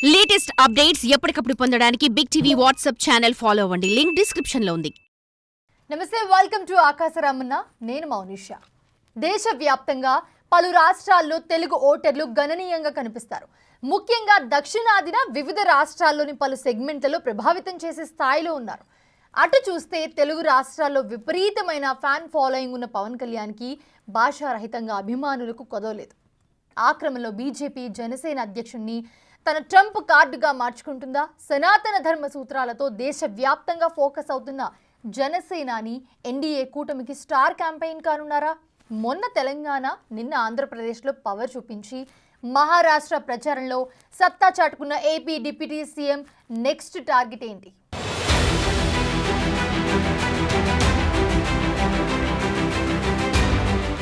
Latest updates ఎప్పటికప్పుడు పొందడానికి Big TV WhatsApp channel follow అవ్వండి. లింక్ డిస్క్రిప్షన్ లో ఉంది. నమస్తే, వెల్కమ్ టు ఆకాశరామన్న. నేను మౌనిషా. దేశవ్యాప్తంగా పలు రాష్ట్రాల్లో తెలుగు ఓటర్లు గణనీయంగా కనిపిస్తారు. ముఖ్యంగా దక్షిణాదిన వివిధ రాష్ట్రాల్లోని పలు సెగ్మెంట్లలో ప్రభావితం చేసే స్థాయిలో ఉన్నారు. అటు చూస్తే తెలుగు రాష్ట్రాల్లో విపరీతమైన ఫ్యాన్ ఫాలోయింగ్ ఉన్న పవన్ కళ్యాణ్కి భాషారహితంగా అభిమానులకు కొదవలేదు. ఆ క్రమంలో బీజేపీ జనసేన అధ్యక్షుడిని తన ట్రంప్ కార్డుగా మార్చుకుంటుందా? సనాతన ధర్మ సూత్రాలతో దేశవ్యాప్తంగా ఫోకస్ అవుతున్న జనసేనాని ఎన్డీఏ కూటమికి స్టార్ క్యాంపెయిన్ కానున్నారా? మొన్న తెలంగాణ, నిన్న ఆంధ్రప్రదేశ్లో పవర్ చూపించి మహారాష్ట్ర ప్రచారంలో సత్తా చాటుకున్న AP deputy CM next target ఏంటి?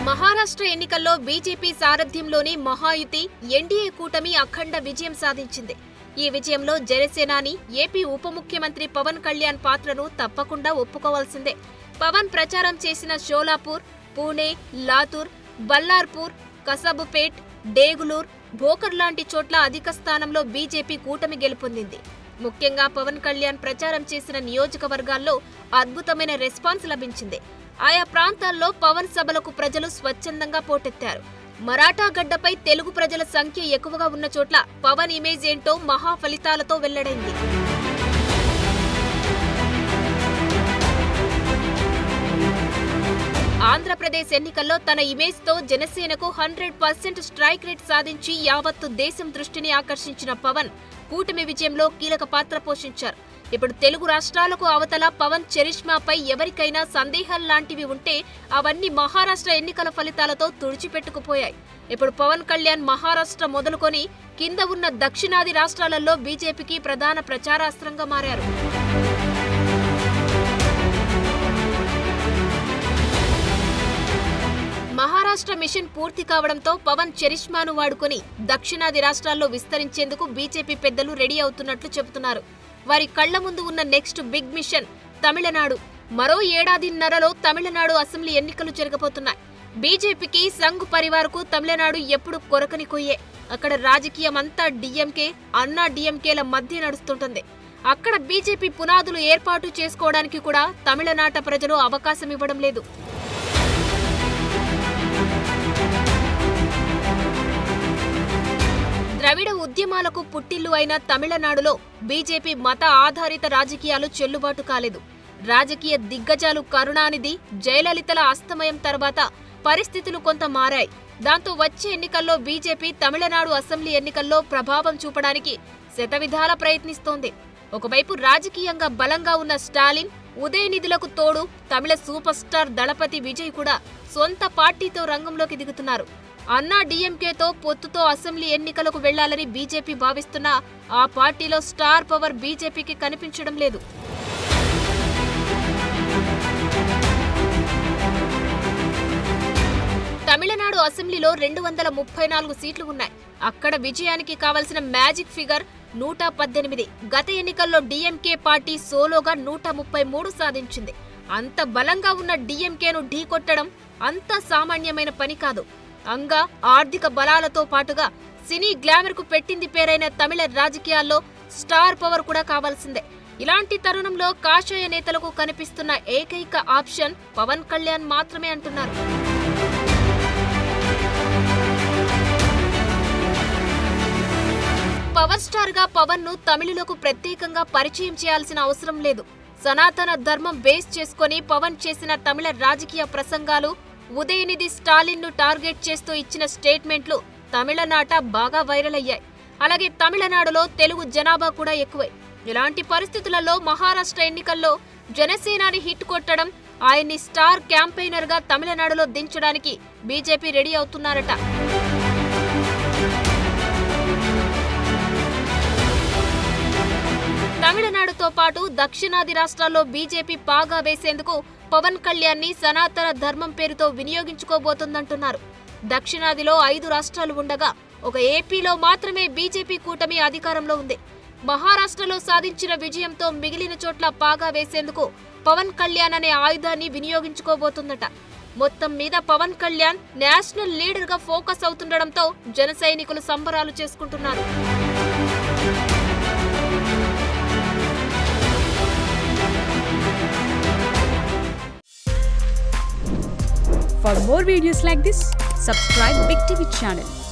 మహారాష్ట్ర ఎన్నికల్లో బీజేపీ సారథ్యంలోని మహాయుతి ఎన్డీఏ కూటమి అఖండ విజయం సాధించింది. ఈ విజయంలో జనసేనాని ఏపీ ఉప ముఖ్యమంత్రి పవన్ కళ్యాణ్ పాత్రను తప్పకుండా ఒప్పుకోవాల్సిందే. పవన్ ప్రచారం చేసిన షోలాపూర్, పూణే, లాతూర్, బల్లార్పూర్, కసబుపేట్, డేగులూర్, భోకర్ లాంటి చోట్ల అధిక స్థానంలో బీజేపీ కూటమి గెలుపొందింది. ముఖ్యంగా పవన్ కళ్యాణ్ ప్రచారం చేసిన నియోజకవర్గాల్లో అద్భుతమైన రెస్పాన్స్ లభించింది. ఆయా ప్రాంతాల్లో పవన్ సభలకు ప్రజలు స్వచ్ఛందంగా పోటెత్తారు. మరాఠా గడ్డపై తెలుగు ప్రజల సంఖ్య ఎక్కువగా ఉన్న చోట్ల పవన్ ఇమేజ్ ఏంటో మహా ఫలితాలతో వెల్లడైంది. ఆంధ్రప్రదేశ్ ఎన్నికల్లో తన ఇమేజ్ తో జనసేనకు 100% స్ట్రైక్ రేట్ సాధించి యావత్తు దేశం దృష్టిని ఆకర్షించిన పవన్ కూటమి విజయంలో కీలక పాత్ర పోషించారు. ఇప్పుడు తెలుగు రాష్ట్రాలకు అవతల పవన్ చరిష్మాపై ఎవరికైనా సందేహాలు లాంటివి ఉంటే అవన్నీ మహారాష్ట్ర ఎన్నికల ఫలితాలతో తుడిచిపెట్టుకుపోయాయి. ఇప్పుడు పవన్ కళ్యాణ్ మహారాష్ట్ర మొదలుకొని కింద ఉన్న దక్షిణాది రాష్ట్రాలలో బీజేపీకి ప్రధాన ప్రచారాస్త్రంగా మారారు. మహారాష్ట్ర మిషన్ పూర్తి కావడంతో పవన్ చరిష్మాను వాడుకొని దక్షిణాది రాష్ట్రాల్లో విస్తరించేందుకు బీజేపీ పెద్దలు రెడీ అవుతున్నట్లు చెబుతున్నారు. వారి కళ్ల ముందు ఉన్న నెక్స్ట్ బిగ్ మిషన్ తమిళనాడు. మరో ఏడాదిన్నరలో తమిళనాడు అసెంబ్లీ ఎన్నికలు జరగబోతున్నాయి. బీజేపీకి సంఘ్ పరివార్కు తమిళనాడు ఎప్పుడు కొరకని కొయ్యే. అక్కడ రాజకీయం అంతా డీఎంకే, అన్నా డీఎంకేల మధ్య నడుస్తుంటుంది. అక్కడ బీజేపీ పునాదులు ఏర్పాటు చేసుకోవడానికి కూడా తమిళనాట ప్రజలు అవకాశం ఇవ్వడం లేదు. ద్రవిడ ఉద్యమాలకు పుట్టిల్లు అయిన తమిళనాడులో బీజేపీ మత ఆధారిత రాజకీయాలు చెల్లుబాటు కాలేదు. రాజకీయ దిగ్గజాలు కరుణానిధి, జయలలితల అస్తమయం తర్వాత పరిస్థితులు కొంత మారాయి. దాంతో వచ్చే ఎన్నికల్లో బీజేపీ తమిళనాడు అసెంబ్లీ ఎన్నికల్లో ప్రభావం చూపడానికి శతవిధాల ప్రయత్నిస్తోంది. ఒకవైపు రాజకీయంగా బలంగా ఉన్న స్టాలిన్, ఉదయనిధులకు తోడు తమిళ సూపర్ స్టార్ దళపతి విజయ్ కూడా సొంత పార్టీతో రంగంలోకి దిగుతున్నారు. అన్నా డీఎంకేతో పొత్తుతో అసెంబ్లీ ఎన్నికలకు వెళ్లాలని బీజేపీ భావిస్తున్నా ఆ పార్టీలో స్టార్ పవర్ బీజేపీకి కనిపించడం లేదు. తమిళనాడు అసెంబ్లీలో 234 సీట్లు ఉన్నాయి. అక్కడ విజయానికి కావలసిన మ్యాజిక్ ఫిగర్ 118. గత ఎన్నికల్లో డీఎంకే పార్టీ సోలోగా 133 సాధించింది. అంత బలంగా ఉన్న డీఎంకేను ఢీకొట్టడం అంత సామాన్యమైన పని కాదు. అంగా ఆర్థిక బలాలతో పాటుగా సినీ గ్లామర్ కు పెట్టింది పేరైన తమిళ రాజకీయాల్లో స్టార్ పవర్ కూడా కావాల్సిందే. ఇలాంటి తరుణంలో కాషాయ నేతలకు కనిపిస్తున్న ఏకైక ఆప్షన్ పవన్ కళ్యాణ్ మాత్రమే అంటున్నారు. పవర్ స్టార్ గా పవన్ ను తమిళులకు ప్రత్యేకంగా పరిచయం చేయాల్సిన అవసరం లేదు. సనాతన ధర్మం బేస్ చేసుకుని పవన్ చేసిన తమిళ రాజకీయ ప్రసంగాలు, ఉదయనిధి స్టాలిన్ ను టార్గెట్ చేస్తూ ఇచ్చిన స్టేట్మెంట్లు తమిళనాట బాగా వైరల్ అయ్యాయి. అలాగే తమిళనాడులో తెలుగు జనాభా కూడా ఎక్కువే. ఇలాంటి పరిస్థితులలో మహారాష్ట్ర ఎన్నికల్లో జనసేనాని హిట్ కొట్టడం, ఆయన్ని స్టార్ క్యాంపెయినర్ గా తమిళనాడులో దించడానికి బీజేపీ రెడీ అవుతున్నారట. తమిళనాడుతో పాటు దక్షిణాది రాష్ట్రాల్లో బీజేపీ పాగా వేసేందుకు పవన్ కళ్యాణ్ ని సనాతన ధర్మం పేరుతో వినియోగించుకోబోతుందంటున్నారు. దక్షిణాదిలో 5 రాష్ట్రాలు ఉండగా ఒక ఏపీలో మాత్రమే బీజేపీ కూటమి అధికారంలో ఉంది. మహారాష్ట్రలో సాధించిన విజయంతో మిగిలిన చోట్ల పాగా వేసేందుకు పవన్ కళ్యాణ్ అనే ఆయుధాన్ని వినియోగించుకోబోతుందట. మొత్తం మీద పవన్ కళ్యాణ్ నేషనల్ లీడర్ గా ఫోకస్ అవుతుండడంతో జన సైనికులు సంబరాలు చేసుకుంటున్నారు. For more videos like this, subscribe Big TV channel.